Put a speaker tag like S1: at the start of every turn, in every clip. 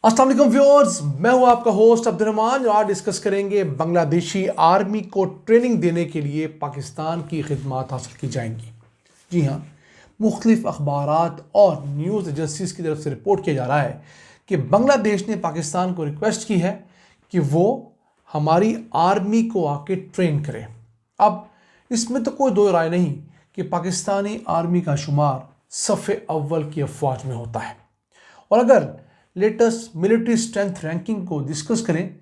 S1: अस्सलाम वालेकुम व्यूअर्स, मैं हूं आपका होस्ट अब्दुल रहमान। आज डिस्कस करेंगे बांग्लादेशी आर्मी को ट्रेनिंग देने के लिए पाकिस्तान की खिदमत हासिल की जाएंगी। जी हाँ, मुख्तलिफ अखबारात और न्यूज़ एजेंसीज की तरफ से रिपोर्ट किया जा रहा है कि बांग्लादेश ने पाकिस्तान को रिक्वेस्ट की है कि वो हमारी आर्मी को आके ट्रेन करे। अब इसमें तो कोई दो राय नहीं कि पाकिस्तानी आर्मी का शुमार सफ़े अव्वल की अफवाज में होता है। और अगर लेटेस्ट मिलिट्री स्ट्रेंथ रैंकिंग को डिस्कस करें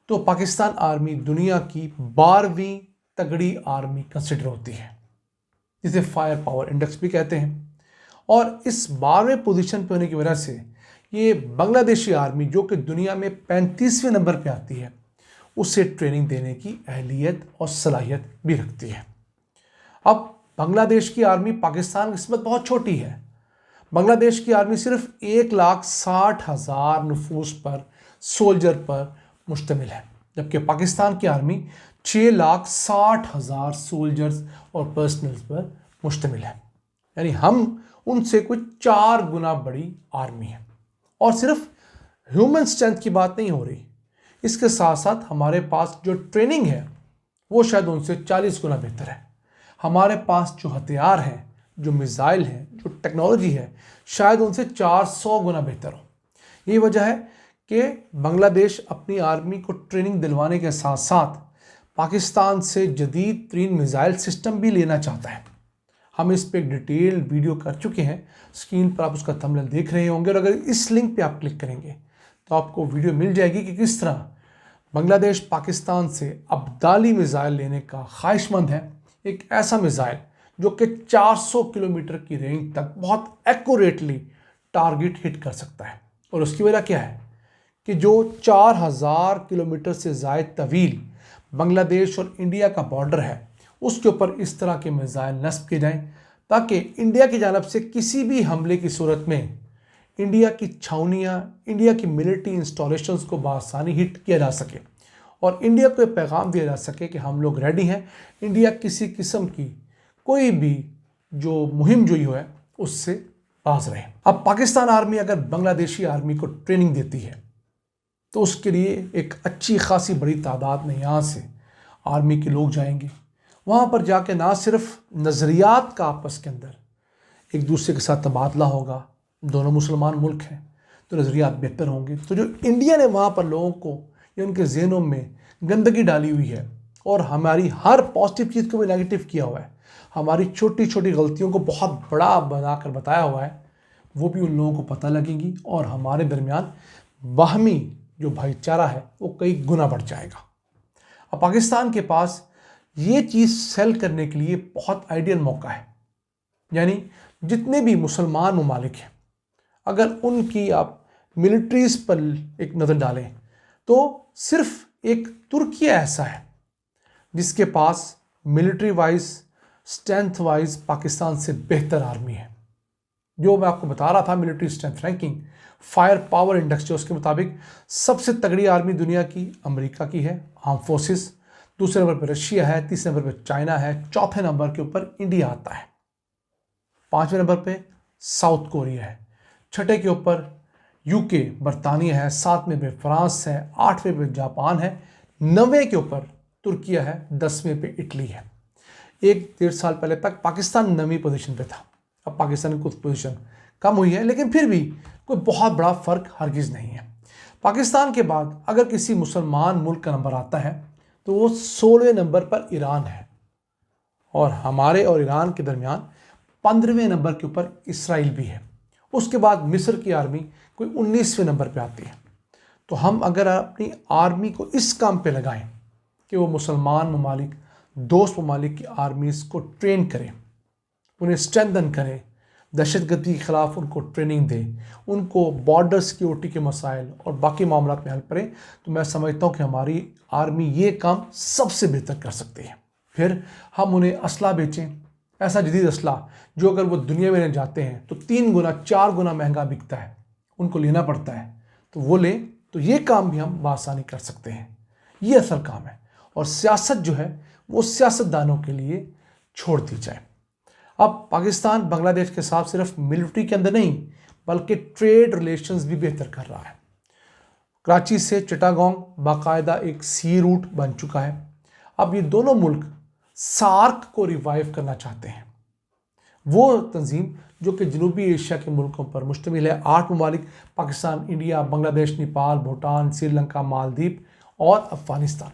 S1: तो पाकिस्तान आर्मी दुनिया की 12वीं तगड़ी आर्मी कंसिडर होती है, जिसे फायर पावर इंडेक्स भी कहते हैं। और इस 12वें पोजीशन पर होने की वजह से ये बांग्लादेशी आर्मी, जो कि दुनिया में 35वें नंबर पे आती है, उसे ट्रेनिंग देने की अहलियत और सलाहियत भी रखती है। अब बांग्लादेश की आर्मी पाकिस्तान की निस्बत बहुत छोटी है। बांग्लादेश की आर्मी सिर्फ 1,60,000 नफूस पर, सोल्जर पर मुश्तमिल है, जबकि पाकिस्तान की आर्मी 6,60,000 सोल्जर्स और पर्सनल्स पर मुश्तमिल है। यानी हम उनसे कुछ 4 गुना बड़ी आर्मी है। और सिर्फ ह्यूमन स्ट्रेंथ की बात नहीं हो रही, इसके साथ साथ हमारे पास जो ट्रेनिंग है वो शायद उनसे 40 गुना बेहतर है। हमारे पास जो हथियार हैं, जो मिसाइल हैं, जो टेक्नोलॉजी है, शायद उनसे 400 गुना बेहतर हो। यही वजह है कि बांग्लादेश अपनी आर्मी को ट्रेनिंग दिलवाने के साथ साथ पाकिस्तान से जदीद तरीन मिसाइल सिस्टम भी लेना चाहता है। हम इस पर एक डिटेल वीडियो कर चुके हैं, स्क्रीन पर आप उसका थंबनेल देख रहे होंगे। और अगर इस लिंक पे आप क्लिक करेंगे तो आपको वीडियो मिल जाएगी कि किस तरह बांग्लादेश पाकिस्तान से अब्दाली मिसाइल लेने का ख्वाहिशमंद है। एक ऐसा मिसाइल जो कि 400 किलोमीटर की रेंज तक बहुत एक्यूरेटली टारगेट हिट कर सकता है। और उसकी वजह क्या है कि जो 4,000 किलोमीटर से ज़ायद तवील बांग्लादेश और इंडिया का बॉर्डर है, उसके ऊपर इस तरह के मिसाइल नस्ब किए जाएं ताकि इंडिया की जानब से किसी भी हमले की सूरत में इंडिया की छावनियाँ, इंडिया की मिलिट्री इंस्टॉलेशंस को बआसानी हिट किया जा सके और इंडिया को पैगाम दिया जा सके कि हम लोग रेडी हैं। इंडिया किसी किस्म की कोई भी जो मुहिम जो है उससे बाज रहे। अब पाकिस्तान आर्मी अगर बांग्लादेशी आर्मी को ट्रेनिंग देती है तो उसके लिए एक अच्छी खासी बड़ी तादाद में यहाँ से आर्मी के लोग जाएंगे। वहाँ पर जाके ना सिर्फ नज़रियात का आपस के अंदर एक दूसरे के साथ तबादला होगा, दोनों मुसलमान मुल्क हैं तो नज़रियात बेहतर होंगे। तो जो इंडिया ने वहाँ पर लोगों को या उनके जहनों में गंदगी डाली हुई है और हमारी हर पॉजिटिव चीज़ को भी नेगेटिव किया हुआ है, हमारी छोटी छोटी गलतियों को बहुत बड़ा बनाकर बताया हुआ है, वो भी उन लोगों को पता लगेंगी और हमारे दरमियान बाहमी जो भाईचारा है वो कई गुना बढ़ जाएगा। अब पाकिस्तान के पास ये चीज़ सेल करने के लिए बहुत आइडियल मौका है। यानी जितने भी मुसलमान ममालिक हैं, अगर उनकी आप मिलिट्रीज़ पर एक नज़र डालें तो सिर्फ एक तुर्की ऐसा है जिसके पास military wise, strength wise Pakistan से बेहतर आर्मी है। जो मैं आपको बता रहा था, military strength ranking, fire power index, जो उसके मुताबिक सबसे तगड़ी आर्मी दुनिया की अमेरिका की है, आर्म फोर्सेस। दूसरे नंबर पर रशिया है, तीसरे नंबर पर चाइना है, चौथे नंबर के ऊपर इंडिया आता है, पांचवें नंबर पे साउथ कोरिया है, छठे के ऊपर यूके बरतानिया है, सातवें पे फ्रांस है, आठवें पे जापान है, नवें के ऊपर तुर्किया है, 10वें पे इटली है। 1-1.5 साल पहले तक पाकिस्तान 9वीं पोजीशन पे था। अब पाकिस्तान की कुछ पोजीशन कम हुई है, लेकिन फिर भी कोई बहुत बड़ा फ़र्क हरगिज़ नहीं है। पाकिस्तान के बाद अगर किसी मुसलमान मुल्क का नंबर आता है तो वो 16वें नंबर पर ईरान है और हमारे और ईरान के दरमियान 15वें नंबर के ऊपर इसराइल भी है। उसके बाद मिस्र की आर्मी कोई 19वें नंबर पर आती है। तो हम अगर अपनी आर्मी को इस काम पे लगाएं कि वो मुसलमान ममालिक, दोस्त ममालिक की आर्मीज़ को ट्रेन करें, उन्हें स्ट्रेंथन करें, दहशतगर्दी के ख़िलाफ़ उनको ट्रेनिंग दें, उनको बॉर्डर सिक्योरिटी के मसाइल और बाकी मामला में हेल्प करें, तो मैं समझता हूँ कि हमारी आर्मी ये काम सबसे बेहतर कर सकती है। फिर हम उन्हें असला बेचें, ऐसा जदीद असला जो अगर वो दुनिया में जाते हैं तो 3 गुना 4 गुना महंगा बिकता है, उनको लेना पड़ता है, तो वो लें। तो ये काम भी हम बआसानी कर सकते हैं। ये असल काम है और सियासत जो है वो सियासतदानों के लिए छोड़ दी जाए। अब पाकिस्तान बांग्लादेश के साथ सिर्फ मिलिट्री के अंदर नहीं बल्कि ट्रेड रिलेशंस भी बेहतर कर रहा है। कराची से चिटागोंग बाकायदा एक सी रूट बन चुका है। अब ये दोनों मुल्क सार्क को रिवाइव करना चाहते हैं, वो तंजीम जो कि जनूबी एशिया के मुल्कों पर मुश्तमिल है। 8 ममालिक पाकिस्तान, इंडिया, बांग्लादेश, नेपाल, भूटान, श्रीलंका, मालदीव और अफ़गानिस्तान।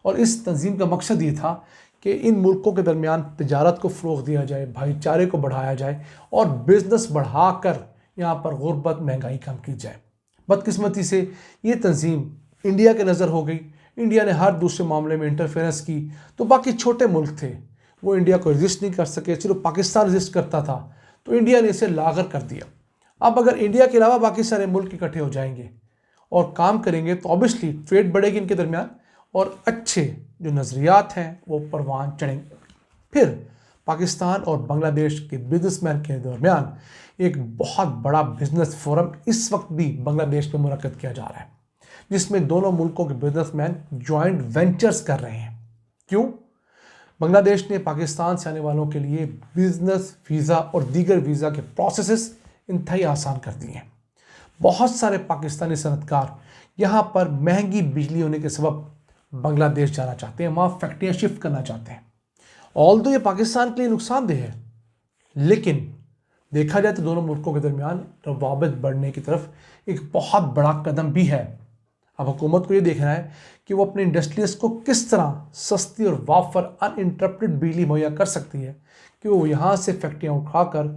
S1: और इस तंजीम का मकसद ये था कि इन मुल्कों के दरमियान तिजारत को फ़रोग़ दिया जाए, भाईचारे को बढ़ाया जाए और बिज़नेस बढ़ाकर यहाँ पर गुर्बत, महंगाई कम की जाए। बदकिस्मती से ये तंजीम इंडिया के नज़र हो गई। इंडिया ने हर दूसरे मामले में इंटरफेरेंस की, तो बाकी छोटे मुल्क थे वो इंडिया को रजिस्ट नहीं कर सके। चलो पाकिस्तान रजिस्ट करता था तो इंडिया ने इसे लागर कर दिया। अब अगर इंडिया के अलावा बाकी सारे मुल्क इकट्ठे हो जाएंगे और काम करेंगे तो ऑब्वियसली ट्रेड बढ़ेगी इनके दरमियान और अच्छे जो नज़रियात हैं वो परवान चढ़ेंगे। फिर पाकिस्तान और बांग्लादेश के बिजनेसमैन के दरमियान एक बहुत बड़ा बिजनेस फोरम इस वक्त भी बांग्लादेश में मुनक्किद किया जा रहा है, जिसमें दोनों मुल्कों के बिजनेसमैन जॉइंट वेंचर्स कर रहे हैं। क्यों? बांग्लादेश ने पाकिस्तान से आने वालों के लिए बिजनेस वीज़ा और दीगर वीज़ा के प्रोसेसेस इंतहाई आसान कर दिए हैं। बहुत सारे पाकिस्तानी सनतकार यहाँ पर महंगी बिजली होने के सबब बांग्लादेश जाना चाहते हैं, वहाँ फैक्ट्रियाँ शिफ्ट करना चाहते हैं। ऑल्दो ये पाकिस्तान के लिए नुकसानदेह है, लेकिन देखा जाए तो दोनों मुल्कों के दरमियान रवाबित बढ़ने की तरफ एक बहुत बड़ा कदम भी है। अब हुकूमत को ये देखना है कि वो अपने इंडस्ट्रीज को किस तरह सस्ती और वाफर अनइंटरप्टेड बिजली मुहैया कर सकती है कि वो यहाँ से फैक्ट्रियाँ उठाकर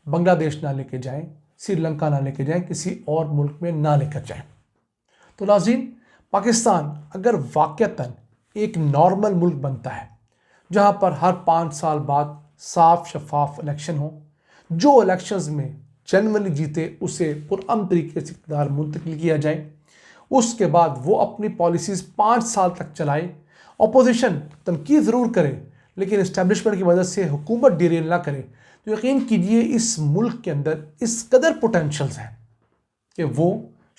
S1: बांग्लादेश ना लेके जाएं, श्रीलंका ना लेके जाएं, किसी और मुल्क में ना लेकर जाएं। तो नाज़रीन, पाकिस्तान अगर वाक़तन एक नॉर्मल मुल्क बनता है जहाँ पर हर 5 साल बाद साफ शफाफ इलेक्शन हो, जो इलेक्शंस में जनरली जीते उसे पुरअमन तरीके से इक़्तिदार मुंतकिल किया जाए, उसके बाद वो अपनी पॉलिसीज़ 5 साल तक चलाए, अपोजिशन तनकीद ज़रूर करे लेकिन इस्टेब्लिशमेंट की मदद से हुकूमत डिरेल ना करे, तो यकीन कीजिए इस मुल्क के अंदर इस कदर पोटेंशल्स हैं कि वो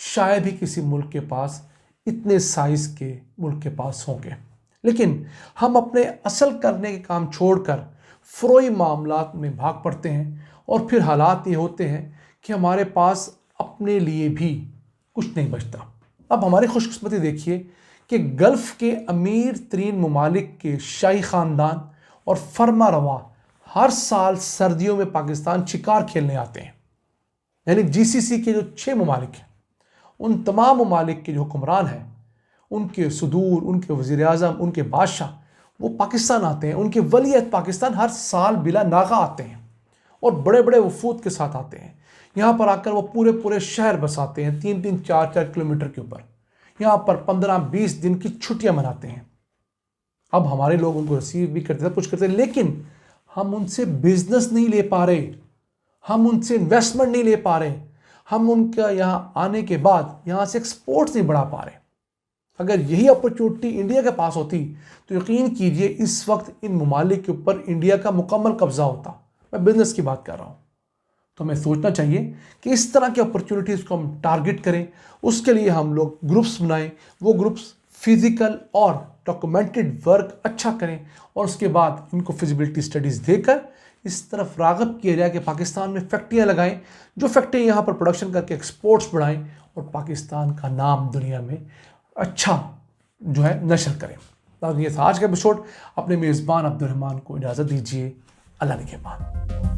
S1: शायद ही किसी मुल्क के पास इतने साइज़ के मुल्क के पास होंगे। लेकिन हम अपने असल करने के काम छोड़कर फ़रोई मामलात में भाग पड़ते हैं और फिर हालात ये होते हैं कि हमारे पास अपने लिए भी कुछ नहीं बचता। अब हमारी खुशकिस्मती देखिए कि गल्फ़ के अमीर तरीन ममालिक के शाही ख़ानदान और फरमा रवा हर साल सर्दियों में पाकिस्तान शिकार खेलने आते हैं। यानी GCC के जो 6 ममालिक हैं, उन तमाम ममालिक के जो हुक्मरान हैं, उनके सदूर, उनके वज़ीर-ए-आज़म, उनके बादशाह वो पाकिस्तान आते हैं। उनके वलीअहद पाकिस्तान हर साल बिला नागा आते हैं और बड़े बड़े वफूद के साथ आते हैं। यहाँ पर आकर वो पूरे पूरे शहर बसाते हैं 3-3, 4-4 किलोमीटर के ऊपर। यहाँ पर 15-20 दिन की छुट्टियाँ मनाते हैं। अब हमारे लोग उनको रिसीव भी करते हैं, कुछ करते हैं, लेकिन हम उनसे बिजनेस नहीं ले पा रहे, हम उनसे इन्वेस्टमेंट नहीं ले पा रहे, हम उनका यहाँ आने के बाद यहाँ से एक्सपोर्ट्स नहीं बढ़ा पा रहे। अगर यही अपॉर्चुनिटी इंडिया के पास होती तो यकीन कीजिए इस वक्त इन ममालिक के ऊपर इंडिया का मुकम्मल कब्जा होता। मैं बिजनेस की बात कर रहा हूँ। तो हमें सोचना चाहिए कि इस तरह की अपॉर्चुनिटीज़ को हम टारगेट करें, उसके लिए हम लोग ग्रुप्स बनाएं, वो ग्रुप्स फिज़िकल और डॉक्यूमेंटेड वर्क अच्छा करें और उसके बाद इनको फिजिबिलिटी स्टडीज़ देकर इस तरफ राग़ब किया जाए कि पाकिस्तान में फैक्ट्रियाँ लगाएं, जो फैक्ट्रियाँ यहाँ पर प्रोडक्शन करके एक्सपोर्ट्स बढ़ाएं और पाकिस्तान का नाम दुनिया में अच्छा जो है नशर करें। तो ये था आज का एपिसोड। अपने मेज़बान अब्दुल रहमान को इजाज़त दीजिए। अल्लाह निगहबान।